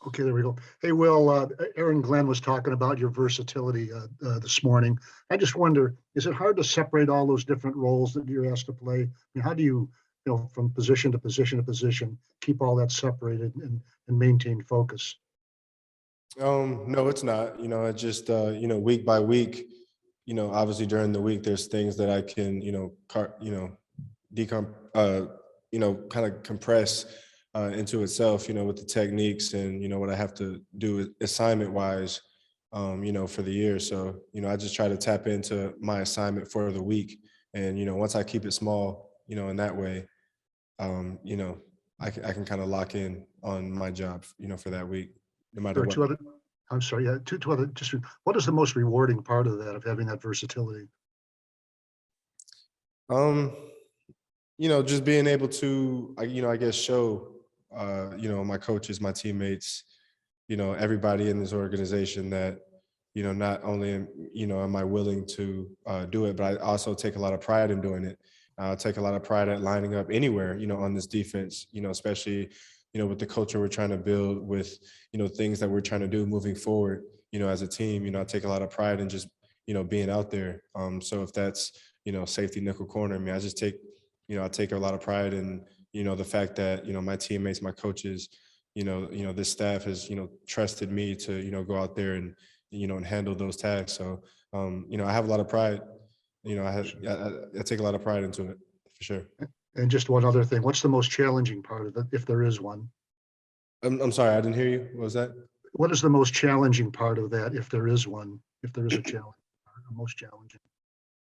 Okay, there we go. Hey, Will, Aaron Glenn was talking about your versatility this morning. I just wonder, is it hard to separate all those different roles that you're asked to play? I mean, how do you, from position to position to position, keep all that separated and maintain focus? No, it's not. It just week by week. Obviously during the week, there's things that I can, decom, kind of compress into itself. With the techniques and what I have to do assignment wise, for the year. So I just try to tap into my assignment for the week, and once I keep it small, in that way, um, you know, I can kind of lock in on my job, for that week, no matter There are what. two other, I'm sorry, yeah, two other, just what is the most rewarding part of that, of having that versatility? Um, just being able to, I guess, show, my coaches, my teammates, everybody in this organization that, not only am I willing to do it, but I also take a lot of pride in doing it. I take a lot of pride at lining up anywhere, on this defense, especially, with the culture we're trying to build, with, things that we're trying to do moving forward, as a team. I take a lot of pride in just, being out there. So if that's, safety, nickel, corner, I mean, I take a lot of pride in, the fact that, my teammates, my coaches, this staff has, trusted me to, go out there and, and handle those tasks. So, I have a lot of pride. I take a lot of pride into it, for sure. And just one other thing, what's the most challenging part of it, if there is one? I'm sorry, I didn't hear you. What was that? What is the most challenging part of that, if there is one, if there is a challenge, the most challenging?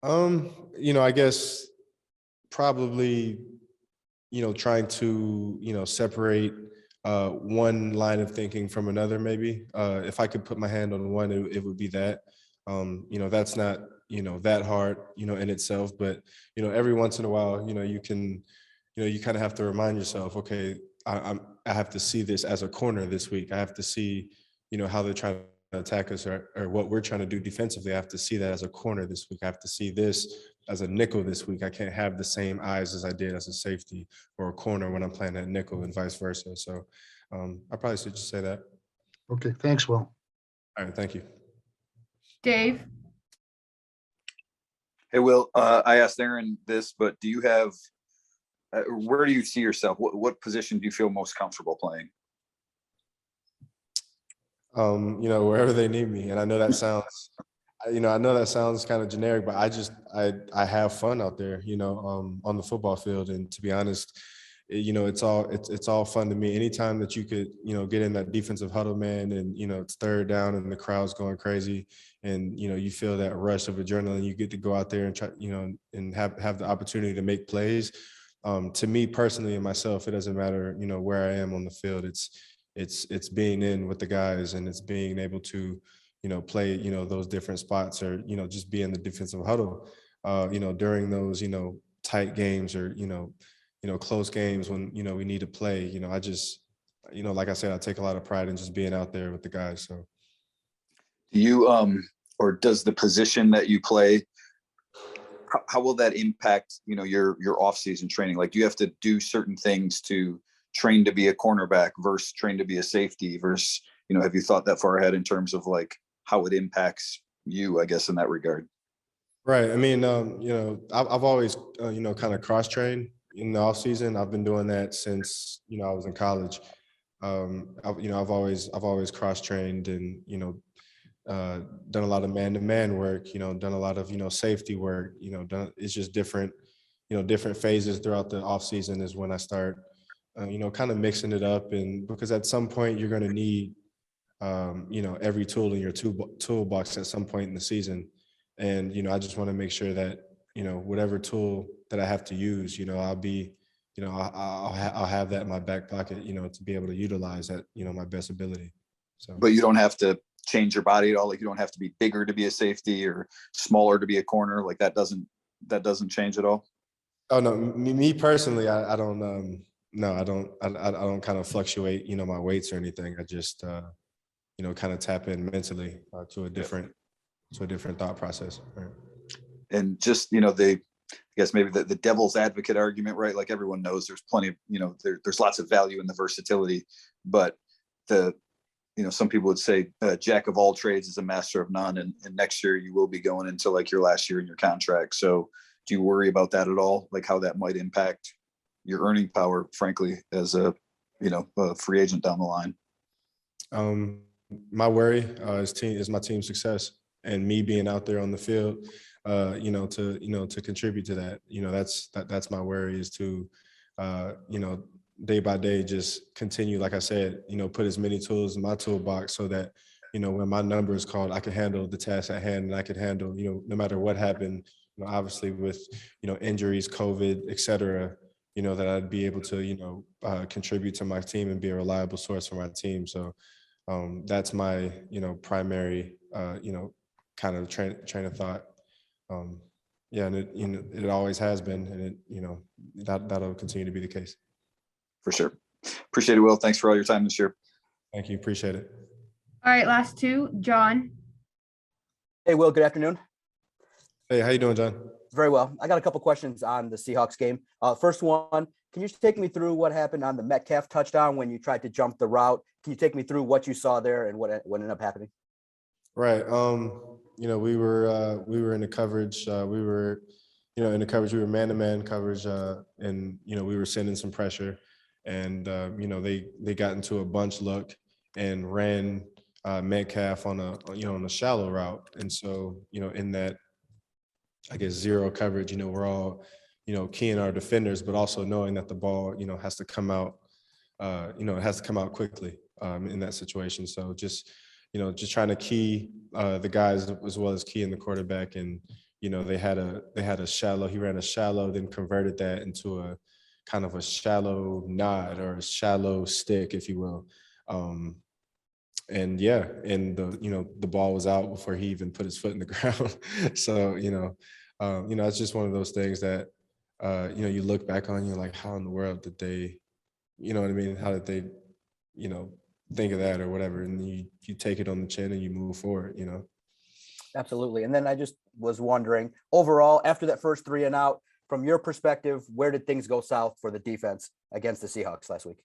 I guess probably, trying to, separate one line of thinking from another, maybe. If I could put my hand on one, it would be that. That's not, that hard, in itself, but, every once in a while, you can, you kind of have to remind yourself, okay, I have to see this as a corner this week. I have to see, how they're trying to attack us, or what we're trying to do defensively. I have to see that as a corner this week. I have to see this as a nickel this week. I can't have the same eyes as I did as a safety or a corner when I'm playing at nickel, and vice versa. So I probably should just say that. Okay, thanks, Will. All right, thank you. Dave? Hey, Will, I asked Aaron this, but do you have, where do you see yourself? What position do you feel most comfortable playing? Wherever they need me. And I know that sounds, I know that sounds kind of generic, but I have fun out there, on the football field. And to be honest, it's all fun to me. Anytime that you could, get in that defensive huddle, man, and, it's third down and the crowd's going crazy, and, you feel that rush of adrenaline, you get to go out there and try, and have the opportunity to make plays. To me personally and myself, it doesn't matter, where I am on the field. It's being in with the guys, and it's being able to, play, those different spots, or, just be in the defensive huddle, during those, tight games, or, close games when, we need to play. I just, like I said, I take a lot of pride in just being out there with the guys. So Do you, or does the position that you play, how will that impact, your off-season training? Like, do you have to do certain things to train to be a cornerback versus train to be a safety versus, have you thought that far ahead in terms of like how it impacts you, I guess, in that regard? right. I mean, I've always, kind of cross-trained in the off season. I've been doing that since, I was in college. I've always cross-trained, and, done a lot of man-to-man work, done a lot of, safety work, it's just different, different phases throughout the off season is when I start, kind of mixing it up. And because at some point you're going to need, every tool in your toolbox at some point in the season. And, I just want to make sure that, whatever tool that I have to use, I'll be, I'll have that in my back pocket, to be able to utilize at, my best ability. So, But you don't have to change your body at all. Like, you don't have to be bigger to be a safety or smaller to be a corner. Like that doesn't change at all. oh no, me personally, I don't, no, I don't kind of fluctuate, my weights or anything. I just, kind of tap in mentally to a different thought process. Right. And just, I guess maybe the devil's advocate argument, right? Like everyone knows there's plenty of, there's lots of value in the versatility, but some people would say jack of all trades is a master of none. And next year you will be going into like your last year in your contract. So do you worry about that at all? Like how that might impact your earning power, frankly, as a free agent down the line? My worry is my team's success and me being out there on the field, to contribute to that. That's my worry, is to, day by day, just continue, like I said, put as many tools in my toolbox so that, when my number is called, I can handle the task at hand, and I can handle, no matter what happened, obviously with, injuries, COVID, et cetera, that I'd be able to, contribute to my team and be a reliable source for my team. So that's my, primary, kind of train of thought. Yeah, and it always has been, and that'll continue to be the case. For sure. Appreciate it, Will. Thanks for all your time this year. Thank you. Appreciate it. All right, last two. John. Hey, Will, good afternoon. Hey, how you doing, John? Very well. I got a couple questions on the Seahawks game. First one, can you just take me through what happened on the Metcalf touchdown when you tried to jump the route? Can you take me through what you saw there and what ended up happening? Right. We were in the coverage. We were in the coverage. We were man-to-man coverage, and we were sending some pressure, and they got into a bunch look and ran Metcalf on a shallow route, and so in that, I guess, zero coverage, we're all keying our defenders, but also knowing that the ball has to come out, it has to come out quickly in that situation. So just trying to key the guys as well as keying the quarterback, and they had a shallow. He ran a shallow, then converted that into a kind of a shallow nod or a shallow stick, if you will. And the ball was out before he even put his foot in the ground. So it's just one of those things that you look back on, you're like, how in the world did they, what I mean? How did they, think of that or whatever? And you take it on the chin and you move forward, Absolutely. And then I just was wondering, overall, after that first 3 and out, from your perspective, where did things go south for the defense against the Seahawks last week?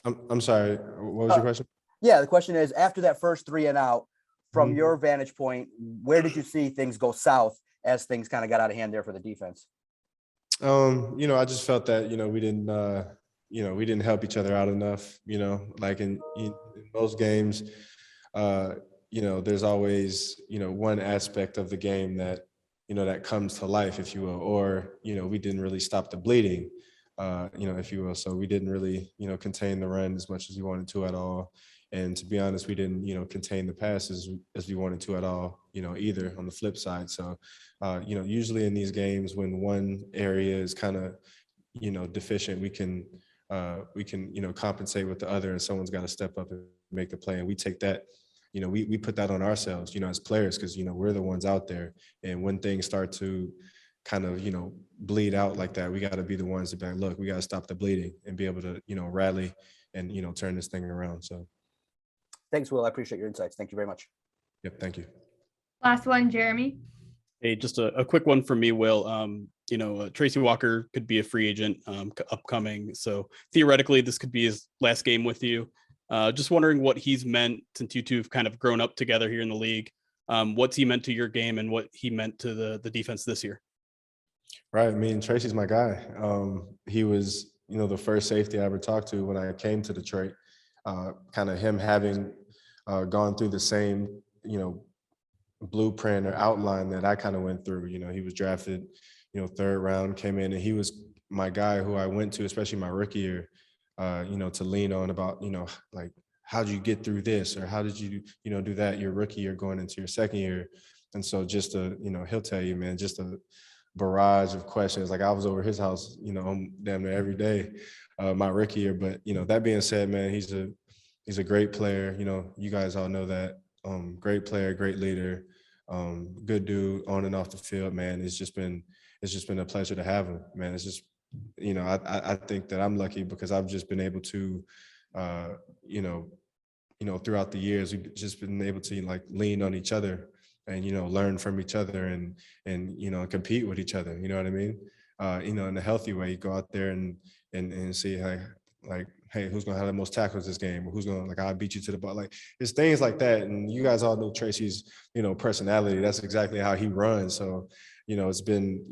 I'm sorry, what was your question? Yeah, the question is, after that first 3 and out, from your vantage point, where did you see things go south as things kind of got out of hand there for the defense? I just felt that, we didn't help each other out enough, like in most games, there's always, one aspect of the game that, that comes to life, if you will, or, we didn't really stop the bleeding, if you will. So we didn't really, contain the run as much as we wanted to at all. And to be honest, we didn't, contain the passes as we wanted to at all, either on the flip side. So, usually in these games, when one area is kind of, deficient, we can, compensate with the other, and someone's got to step up and make the play. And we take that, we put that on ourselves, as players, because, we're the ones out there. And when things start to kind of, bleed out like that, we got to be the ones to be like, look, we got to stop the bleeding and be able to, rally and, turn this thing around. So. Thanks, Will. I appreciate your insights. Thank you very much. Yep. Thank you. Last one, Jeremy. Hey, just a quick one for me, Will. Tracy Walker could be a free agent upcoming. So theoretically, this could be his last game with you. Just wondering what he's meant since you two have kind of grown up together here in the league. What's he meant to your game and what he meant to the defense this year? Right. I mean, Tracy's my guy. He was, the first safety I ever talked to when I came to Detroit. Kind of him having gone through the same, blueprint or outline that I kind of went through. He was drafted, 3rd round, came in, and he was my guy who I went to, especially my rookie year, to lean on about, like, how did you get through this, or how did you, do that your rookie year going into your second year? And so just he'll tell you, man, just a barrage of questions. Like, I was over his house, damn near every day, my rookie year. But, that being said, man, he's a great player. You guys all know that. Great player, great leader, good dude on and off the field, man. It's just been a pleasure to have him, man. It's just, I think that I'm lucky because I've just been able to, throughout the years, we've just been able to like lean on each other and, learn from each other and compete with each other. You know what I mean? In a healthy way, go out there and see, hey, like, hey, who's gonna have the most tackles this game, or who's gonna, like, I'll beat you to the ball. Like, it's things like that. And you guys all know Tracy's, personality. That's exactly how he runs. So, it's been,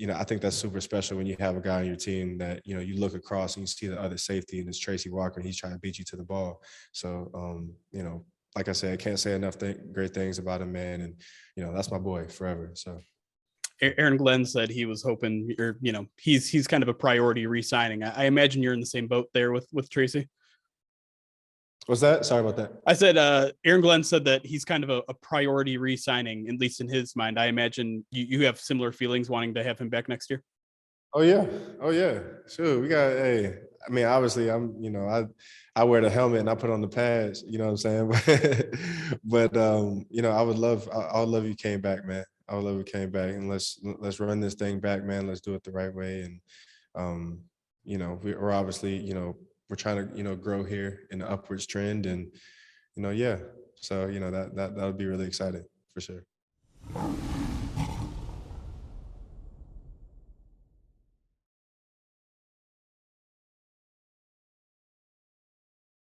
I think that's super special when you have a guy on your team that, you look across and you see the other safety, and it's Tracy Walker, and he's trying to beat you to the ball. So, like I said, I can't say enough great things about him, man. And, that's my boy forever. So. Aaron Glenn said he was hoping, or he's kind of a priority re-signing. I imagine you're in the same boat there with Tracy. What's that? Sorry about that. I said Aaron Glenn said that he's kind of a priority re-signing, at least in his mind. I imagine you have similar feelings, wanting to have him back next year. Oh yeah. Sure. We got. Hey, I mean, obviously, I wear the helmet and I put on the pads. You know what I'm saying? but I would love you came back, man. I would love you came back, and let's run this thing back, man. Let's do it the right way. And we're obviously, we're trying to, grow here in the upwards trend, and yeah. So that would be really exciting for sure.